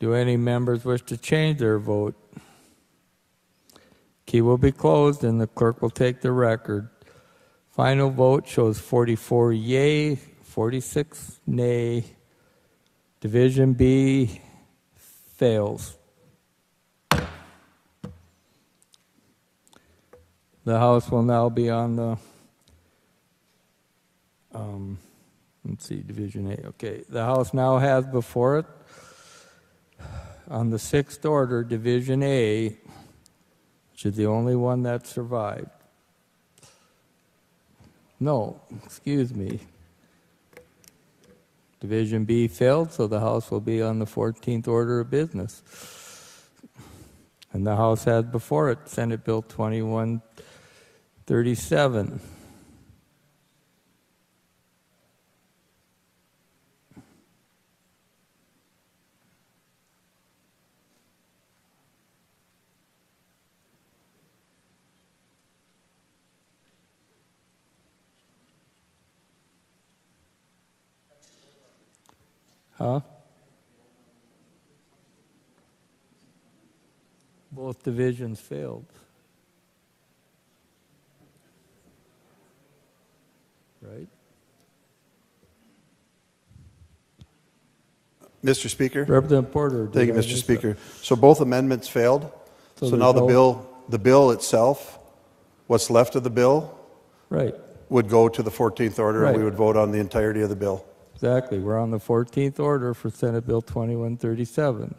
Do any members wish to change their vote? Key will be closed and the clerk will take the record. Final vote shows 44 yay, 46 nay. Division B fails. The House will now be on the, let's see, Division A. Okay, the House now has before it, on the sixth order, Division A, which is the only one that survived. No, excuse me. Division B failed, so the House will be on the 14th order of business. And the House has before it Senate Bill 2137. Huh? Both divisions failed. Right? Mr. Speaker. Representative Porter. Thank you, Mr. Speaker. So both amendments failed. So now the bill itself, what's left of the bill, right, would go to the 14th order, right, and we would vote on the entirety of the bill. Exactly. We're on the 14th order for Senate Bill 2137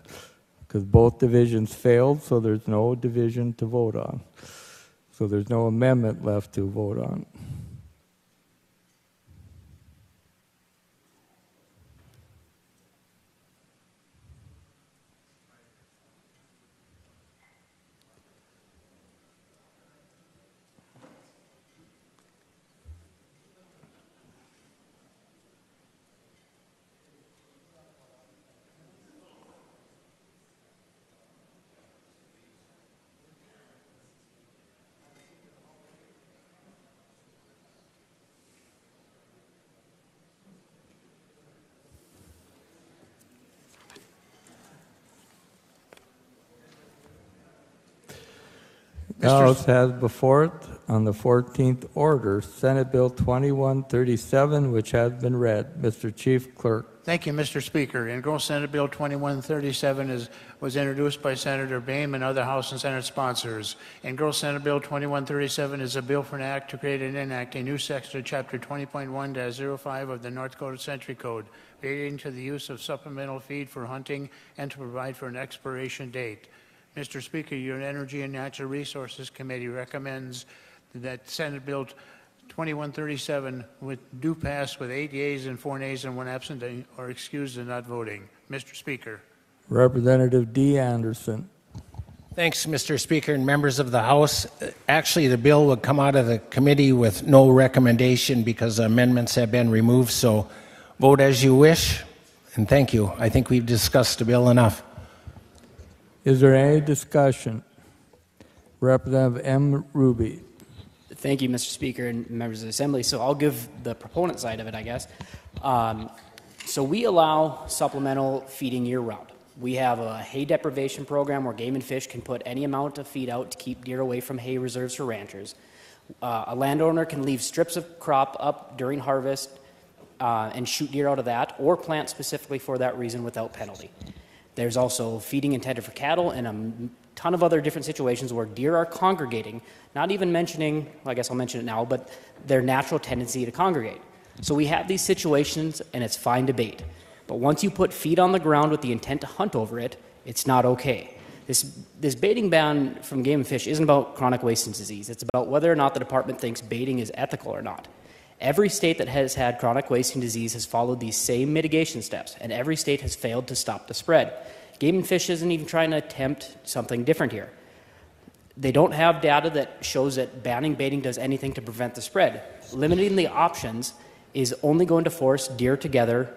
because both divisions failed, so there's no division to vote on. So there's no amendment left to vote on. The House has before it on the 14th order Senate Bill 2137, which has been read. Mr. Chief Clerk. Thank you, Mr. Speaker. Integral Senate Bill 2137 was introduced by Senator Boehm and other House and Senate sponsors. Integral Senate Bill 2137 is a bill for an act to create and enact a new section of Chapter 20.1-05 of the North Dakota Century Code relating to the use of supplemental feed for hunting and to provide for an expiration date. Mr. Speaker, your Energy and Natural Resources Committee recommends that Senate Bill 2137 do pass with 8 yeas and 4 nays and 1 absent or excused and not voting. Mr. Speaker. Representative D. Anderson. Thanks, Mr. Speaker and members of the House. Actually, the bill would come out of the committee with no recommendation because amendments have been removed, so vote as you wish, and thank you. I think we've discussed the bill enough. Is there any discussion? Representative M. Ruby. Thank you, Mr. Speaker and members of the Assembly. So I'll give the proponent side of it, I guess. So we allow supplemental feeding year-round. We have a hay deprivation program where Game and Fish can put any amount of feed out to keep deer away from hay reserves for ranchers. A landowner can leave strips of crop up during harvest and shoot deer out of that, or plant specifically for that reason without penalty. There's also feeding intended for cattle and a ton of other different situations where deer are congregating, not even mentioning, well, I guess I'll mention it now, but their natural tendency to congregate. So we have these situations and it's fine to bait. But once you put feed on the ground with the intent to hunt over it, it's not okay. This baiting ban from Game and Fish isn't about chronic wasting disease. It's about whether or not the department thinks baiting is ethical or not. Every state that has had chronic wasting disease has followed these same mitigation steps, and every state has failed to stop the spread. Game and Fish isn't even trying to attempt something different here. They don't have data that shows that banning baiting does anything to prevent the spread. Limiting the options is only going to force deer together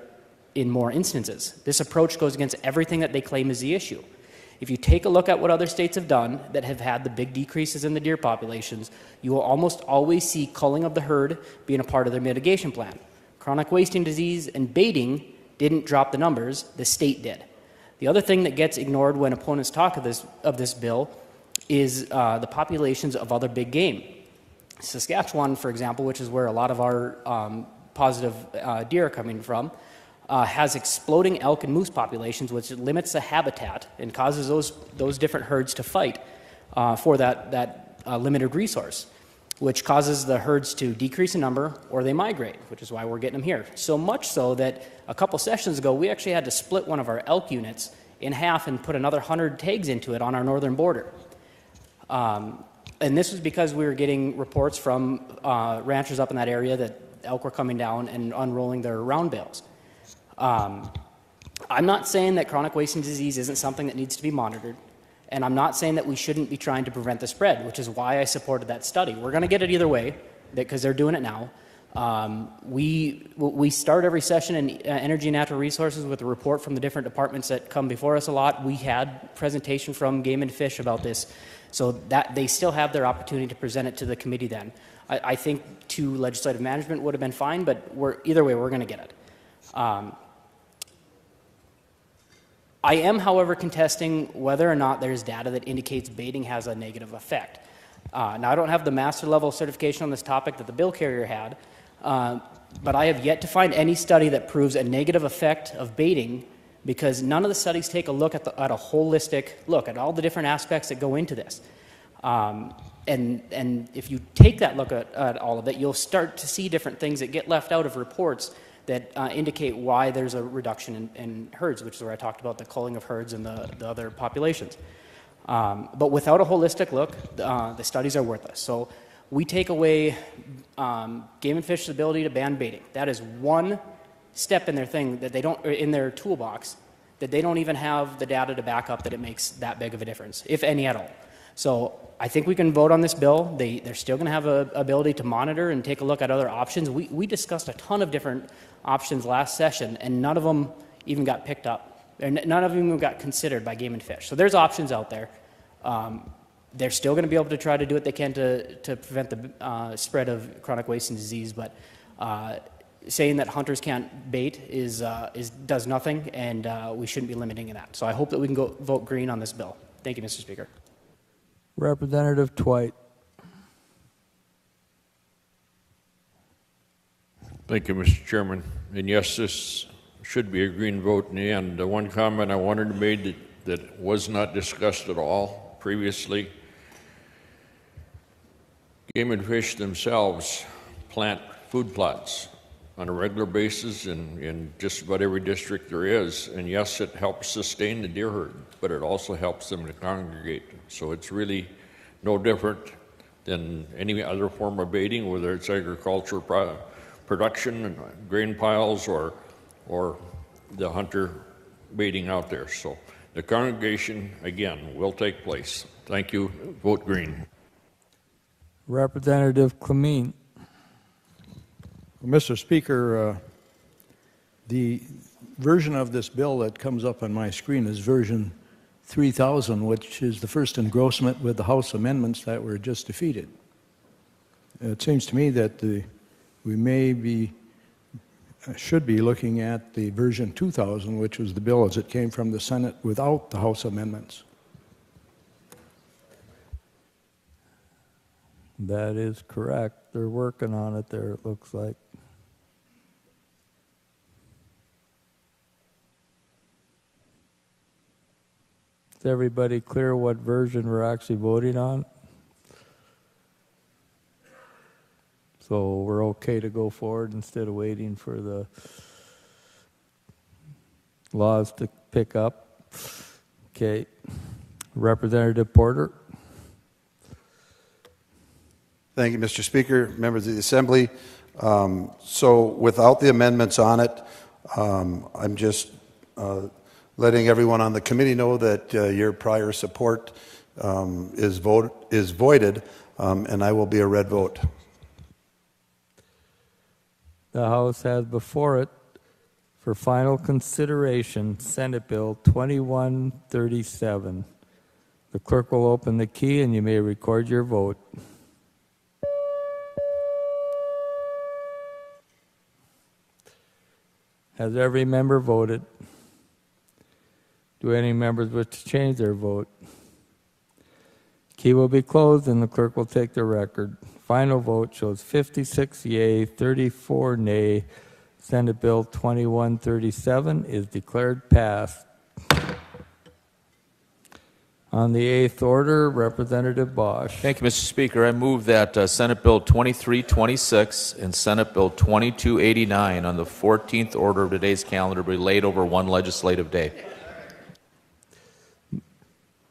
in more instances. This approach goes against everything that they claim is the issue. If you take a look at what other states have done that have had the big decreases in the deer populations, you will almost always see culling of the herd being a part of their mitigation plan. Chronic wasting disease and baiting didn't drop the numbers, the state did. The other thing that gets ignored when opponents talk of this bill is the populations of other big game. Saskatchewan, for example, which is where a lot of our positive deer are coming from, has exploding elk and moose populations, which limits the habitat and causes those different herds to fight for that limited resource, which causes the herds to decrease in number or they migrate, which is why we're getting them here. So much so that a couple sessions ago, we actually had to split one of our elk units in half and put another 100 tags into it on our northern border. And this was because we were getting reports from ranchers up in that area that elk were coming down and unrolling their round bales. I'm not saying that chronic wasting disease isn't something that needs to be monitored, and I'm not saying that we shouldn't be trying to prevent the spread, which is why I supported that study. We're going to get it either way, because they're doing it now. We start every session in Energy and Natural Resources with a report from the different departments that come before us a lot. We had presentation from Game and Fish about this, so that they still have their opportunity to present it to the committee then. I think to legislative management would have been fine, but either way, we're going to get it. I am, however, contesting whether or not there's data that indicates baiting has a negative effect. Now, I don't have the master level certification on this topic that the bill carrier had, but I have yet to find any study that proves a negative effect of baiting, because none of the studies take a look at a holistic look at all the different aspects that go into this. And if you take that look at all of it, you'll start to see different things that get left out of reports that indicate why there's a reduction in herds, which is where I talked about the culling of herds and the other populations. But without a holistic look, the studies are worthless. So we take away Game and Fish's ability to ban baiting. That is one step in their thing that they don't, in their toolbox, that they don't even have the data to back up that it makes that big of a difference, if any at all. So I think we can vote on this bill. They're still going to have an ability to monitor and take a look at other options. We discussed a ton of different options last session, and none of them even got picked up. None of them got considered by Game and Fish. So there's options out there. They're still going to be able to try to do what they can to prevent the spread of chronic wasting disease, but saying that hunters can't bait does nothing, and we shouldn't be limiting that. So I hope that we can go vote green on this bill. Thank you, Mr. Speaker. Representative Twite. Thank you, Mr. Chairman. And yes, this should be a green vote in the end. The one comment I wanted to make that was not discussed at all previously, Game and Fish themselves plant food plots on a regular basis in just about every district there is. And yes, it helps sustain the deer herd, but it also helps them to congregate. So it's really no different than any other form of baiting, whether it's agriculture production and grain piles or the hunter baiting out there. So the congregation, again, will take place. Thank you. Vote green. Representative Clement. Mr. Speaker, the version of this bill that comes up on my screen is version 3000, which is the first engrossment with the House amendments that were just defeated. It seems to me that we should be looking at the version 2000, which was the bill as it came from the Senate without the House amendments. That is correct. They're working on it there, it looks like. Is everybody clear what version we're actually voting on? So we're okay to go forward instead of waiting for the laws to pick up? Okay. Representative Porter. Thank you, Mr. Speaker, members of the Assembly. So without the amendments on it, I'm just letting everyone on the committee know that your prior support is voided, and I will be a red vote. The House has before it for final consideration Senate Bill 2137. The clerk will open the key and you may record your vote. Has every member voted? Do any members wish to change their vote? Key will be closed and the clerk will take the record. Final vote shows 56 yea, 34 nay. Senate Bill 2137 is declared passed. On the eighth order, Representative Bosch. Thank you, Mr. Speaker. I move that Senate Bill 2326 and Senate Bill 2289 on the 14th order of today's calendar be laid over one legislative day.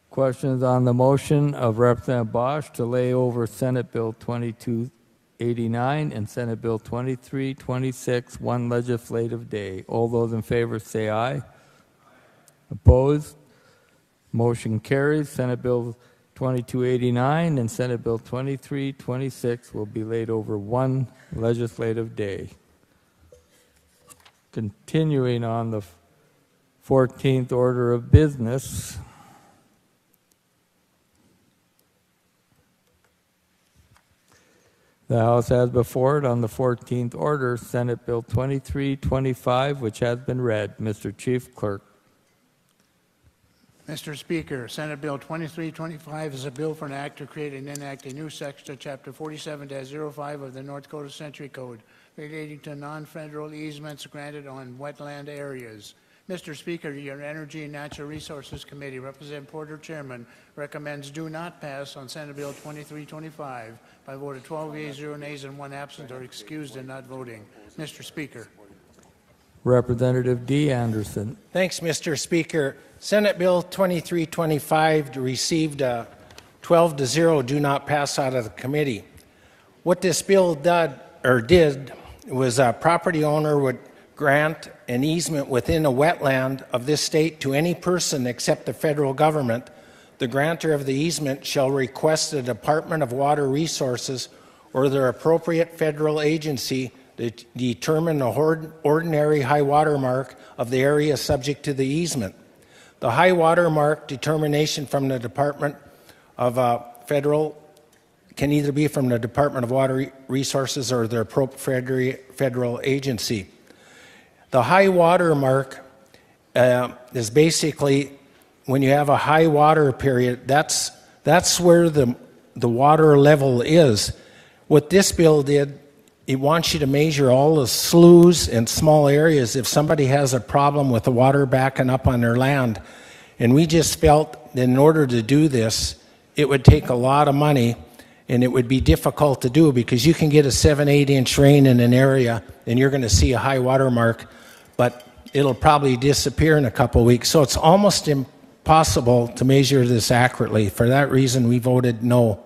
Questions on the motion of Representative Bosch to lay over Senate Bill 2289 and Senate Bill 2326 one legislative day. All those in favor say aye. Opposed? Motion carries. Senate Bill 2289 and Senate Bill 2326 will be laid over one legislative day. Continuing on the 14th order of business. The House has before it on the 14th order Senate Bill 2325, which has been read. Mr. Chief Clerk. Mr. Speaker, Senate Bill 2325 is a bill for an act to create and enact a new section of Chapter 47-05 of the North Dakota Century Code relating to non-federal easements granted on wetland areas. Mr. Speaker, your Energy and Natural Resources Committee, Representative Porter, Chairman, recommends do not pass on Senate Bill 2325 by a vote of 12 yeas, 0 nays, and 1 absent or excused and not voting. Mr. Speaker. Representative D. Anderson. Thanks, Mr. Speaker. Senate Bill 2325 received a 12-0 do not pass out of the committee. What this bill did was a property owner would grant an easement within a wetland of this state to any person except the federal government. The grantor of the easement shall request the Department of Water Resources or their appropriate federal agency to determine the ordinary high water mark of the area subject to the easement. The high water mark determination from the Department of can either be from the Department of Water Resources or their appropriate federal agency. The high water mark is basically when you have a high water period, that's where the water level is. What this bill did, it wants you to measure all the sloughs and small areas if somebody has a problem with the water backing up on their land. And we just felt that in order to do this, it would take a lot of money and it would be difficult to do because you can get a 7-8 inch rain in an area and you're going to see a high water mark, but it'll probably disappear in a couple of weeks. So it's almost impossible to measure this accurately. For that reason, we voted no.